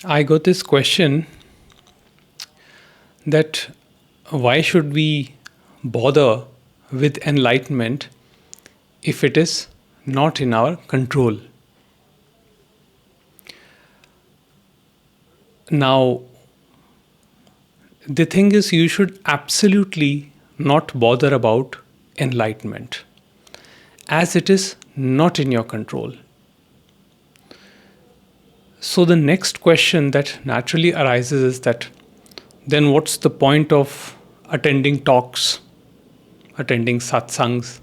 I got this question that why should we bother with enlightenment if it is not in our control? Now, the thing is, you should absolutely not bother about enlightenment, as it is not in your control. So, the next question that naturally arises is that then what's the point of attending talks, attending satsangs?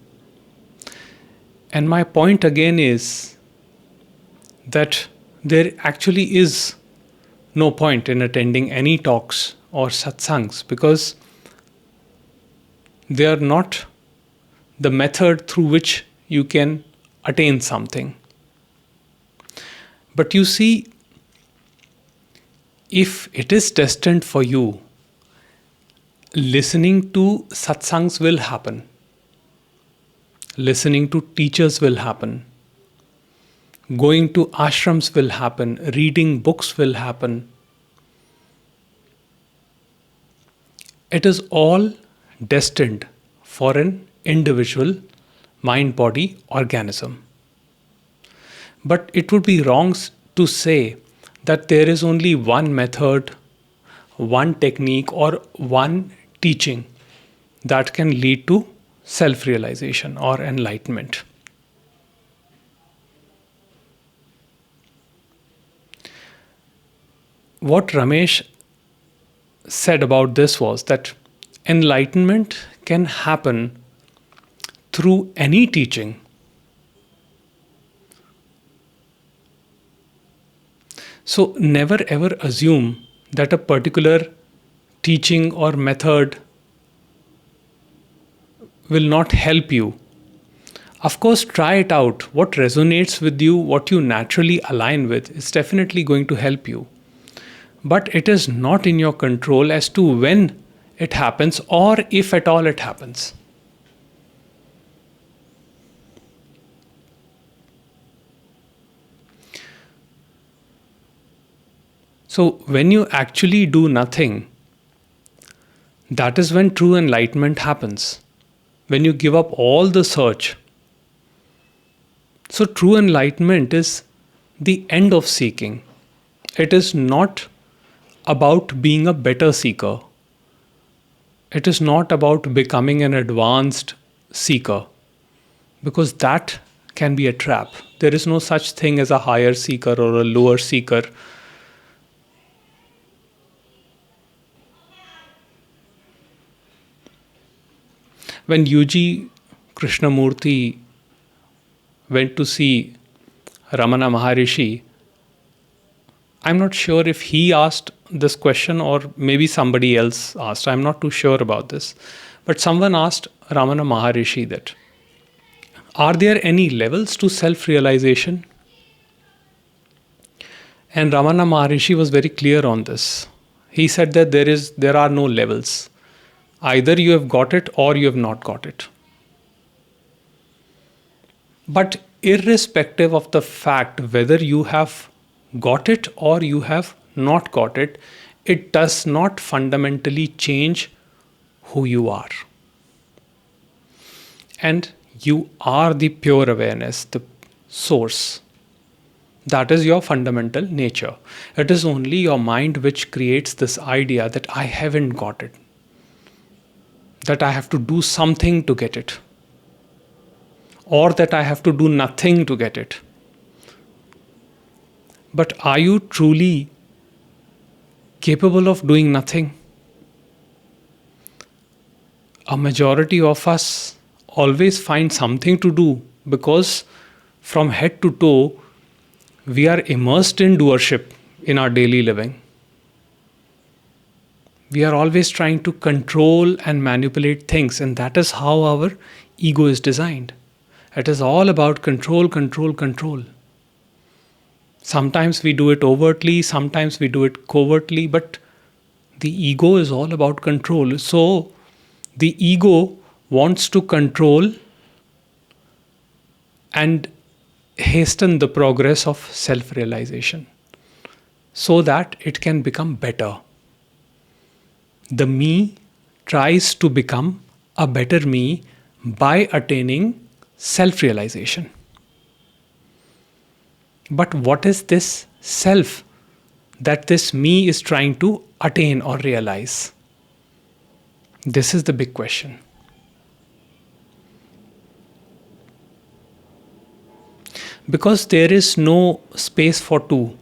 And my point again is that there actually is no point in attending any talks or satsangs because they are not the method through which you can attain something. But you see, if it is destined for you, listening to satsangs will happen. Listening to teachers will happen. Going to ashrams will happen. Reading books will happen. It is all destined for an individual mind-body organism. But it would be wrong to say that there is only one method, one technique, or one teaching that can lead to self-realization or enlightenment. What Ramesh said about this was that enlightenment can happen through any teaching. So never ever assume that a particular teaching or method will not help you. Of course, try it out. What resonates with you, what you naturally align with, is definitely going to help you. But it is not in your control as to when it happens or if at all it happens. So when you actually do nothing, that is when true enlightenment happens. When you give up all the search. So true enlightenment is the end of seeking. It is not about being a better seeker. It is not about becoming an advanced seeker, because that can be a trap. There is no such thing as a higher seeker or a lower seeker. When UG Krishnamurti went to see Ramana Maharishi, I'm not sure if he asked this question or maybe somebody else asked. I'm not too sure about this. But someone asked Ramana Maharishi that, are there any levels to self-realization? And Ramana Maharishi was very clear on this. He said that there are no levels. Either you have got it or you have not got it. But irrespective of the fact whether you have got it or you have not got it, it does not fundamentally change who you are. And you are the pure awareness, the source. That is your fundamental nature. It is only your mind which creates this idea that I haven't got it, that I have to do something to get it, or that I have to do nothing to get it. But are you truly capable of doing nothing? A majority of us always find something to do because from head to toe, we are immersed in doership in our daily living. We are always trying to control and manipulate things, and that is how our ego is designed. It is all about control, control, control. Sometimes we do it overtly, sometimes we do it covertly, but the ego is all about control. So the ego wants to control and hasten the progress of self-realization. so that it can become better. The me tries to become a better me by attaining self realization. But what is this self that this me is trying to attain or realize? This is the big question. Because there is no space for two.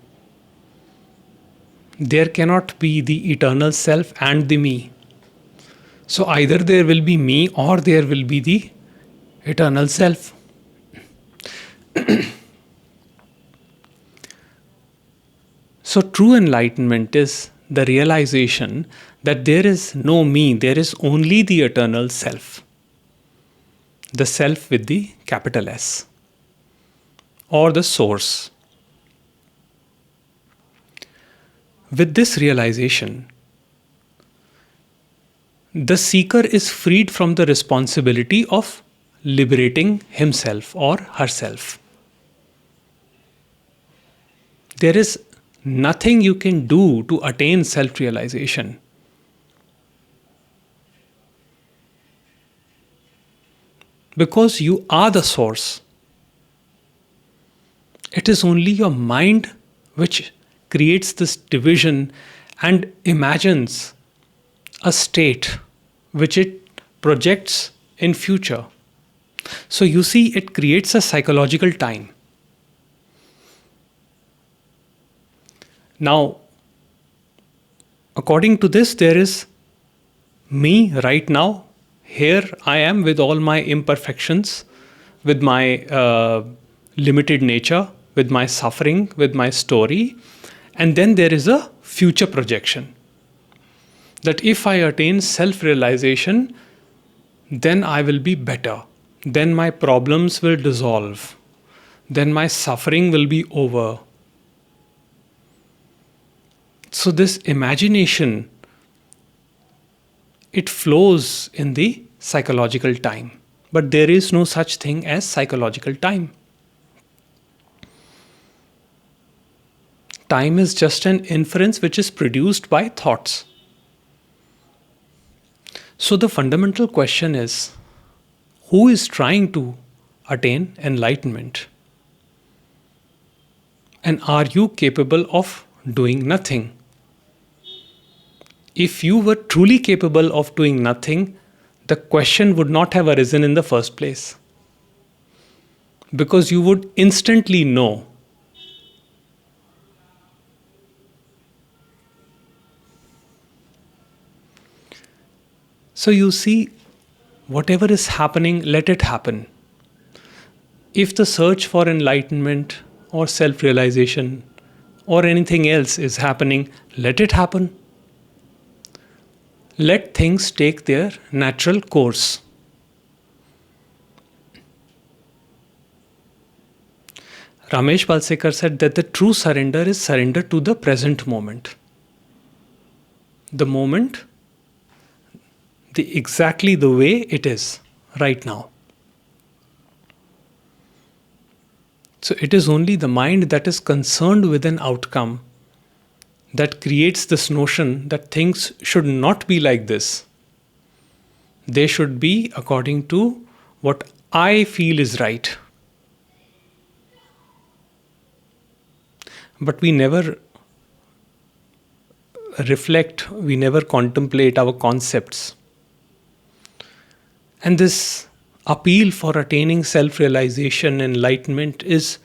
There cannot be the eternal self and the me. So either there will be me or there will be the eternal self. So true enlightenment is the realization that there is no me, there is only the eternal self. The self with the capital S, or the source. With this realization, the seeker is freed from the responsibility of liberating himself or herself. There is nothing you can do to attain self-realization. Because you are the source. It is only your mind which creates this division and imagines a state which it projects in future. So you see, it creates a psychological time. Now, according to this, there is me right now. Here I am with all my imperfections, with my limited nature, with my suffering, with my story. And then there is a future projection. That if I attain self-realization, then I will be better. Then my problems will dissolve. Then my suffering will be over. So this imagination, it flows in the psychological time. But there is no such thing as psychological time. Time is just an inference which is produced by thoughts. So the fundamental question is, who is trying to attain enlightenment? And are you capable of doing nothing? If you were truly capable of doing nothing, the question would not have arisen in the first place. Because you would instantly know. So you see, whatever is happening, let it happen. If the search for enlightenment or self-realization or anything else is happening, let it happen. Let things take their natural course. Ramesh Balsekar said that the true surrender is surrender to the present moment. The moment, exactly the way it is right now. So it is only the mind that is concerned with an outcome that creates this notion that things should not be like this. They should be according to what I feel is right. But we never reflect, we never contemplate our concepts. And this appeal for attaining self-realization, enlightenment is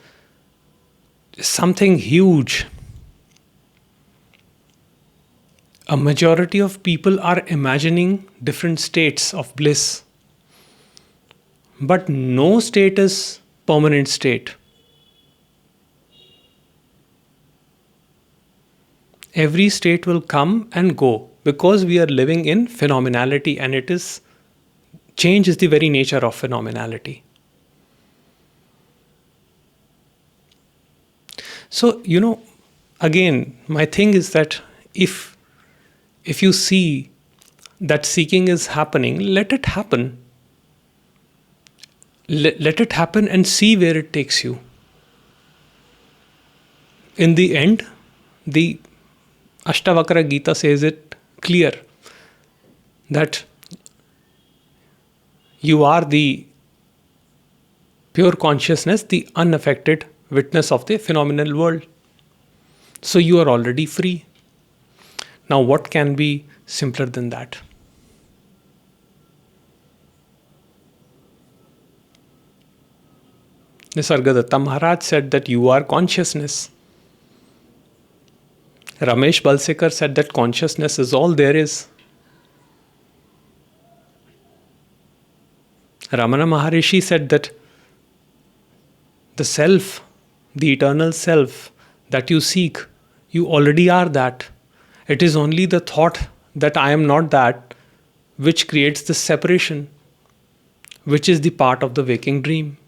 something huge. A majority of people are imagining different states of bliss. But no state is permanent state. Every state will come and go because we are living in phenomenality, and change is the very nature of phenomenality. So, again, my thing is that if you see that seeking is happening, let it happen. Let it happen and see where it takes you. In the end, The Ashtavakra Gita says it clear that you are the pure consciousness, the unaffected witness of the phenomenal world. So you are already free. Now, what can be simpler than that? Nisargadatta Maharaj said that you are consciousness. Ramesh Balsekar said that consciousness is all there is. Ramana Maharishi said that the self, the eternal self that you seek, you already are that. It is only the thought that I am not that which creates this separation, which is the part of the waking dream.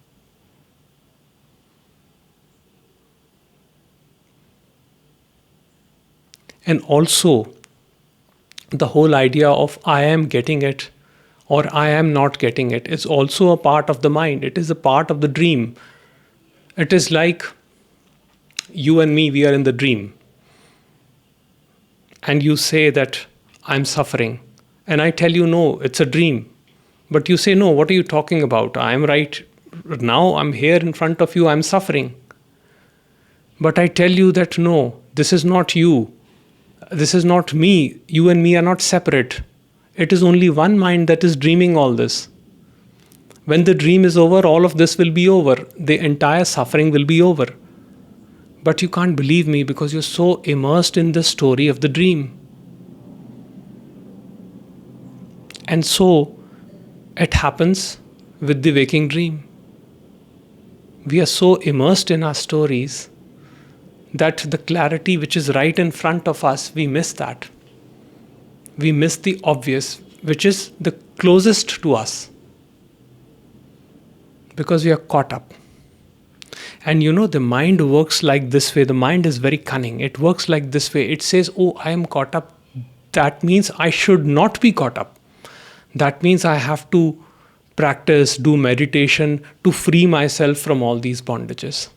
And also, the whole idea of I am getting it or I am not getting it is also a part of the mind. It is a part of the dream. It is like you and me, we are in the dream. And you say that I'm suffering. And I tell you, no, it's a dream. But you say, no, what are you talking about? I'm right. Now I'm here in front of you, I'm suffering. But I tell you that no, this is not you. This is not me. You and me are not separate. It is only one mind that is dreaming all this. When the dream is over, all of this will be over. The entire suffering will be over. But you can't believe me because you're so immersed in the story of the dream. And so it happens with the waking dream. We are so immersed in our stories that the clarity which is right in front of us, we miss that. We miss the obvious, which is the closest to us. Because we are caught up. And the mind works like this way. The mind is very cunning. It works like this way. It says, oh, I am caught up. That means I should not be caught up. That means I have to practice, do meditation to free myself from all these bondages.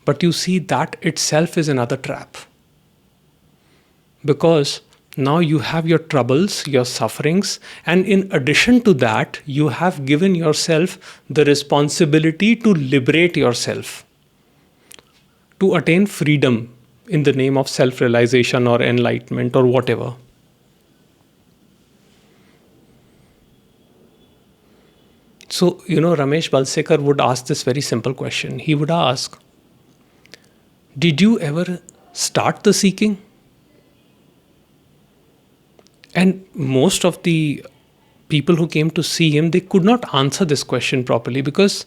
But you see, that itself is another trap. Because now you have your troubles, your sufferings, and in addition to that, you have given yourself the responsibility to liberate yourself, to attain freedom in the name of self-realization or enlightenment or whatever. So, Ramesh Balsekar would ask this very simple question. He would ask, did you ever start the seeking? And most of the people who came to see him, they could not answer this question properly because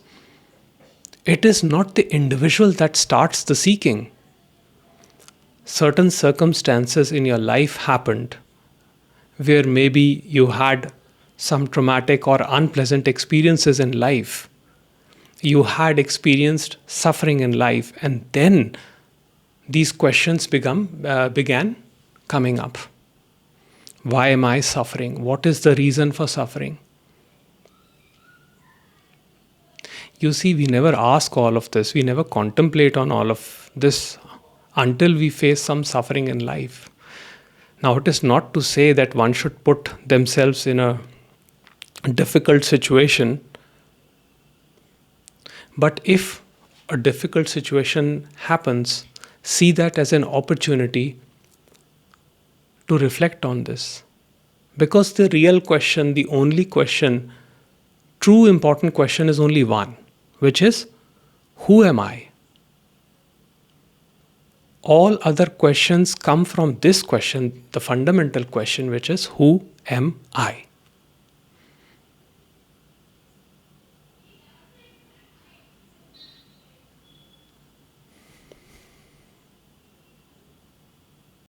it is not the individual that starts the seeking. Certain circumstances in your life happened where maybe you had some traumatic or unpleasant experiences in life. You had experienced suffering in life, and then these questions began coming up. Why am I suffering? What is the reason for suffering? You see, we never ask all of this. We never contemplate on all of this until we face some suffering in life. Now, it is not to say that one should put themselves in a difficult situation. But if a difficult situation happens, see that as an opportunity to reflect on this. Because the real question, the only question, true important question is only one, which is, who am I? All other questions come from this question, the fundamental question, which is, who am I?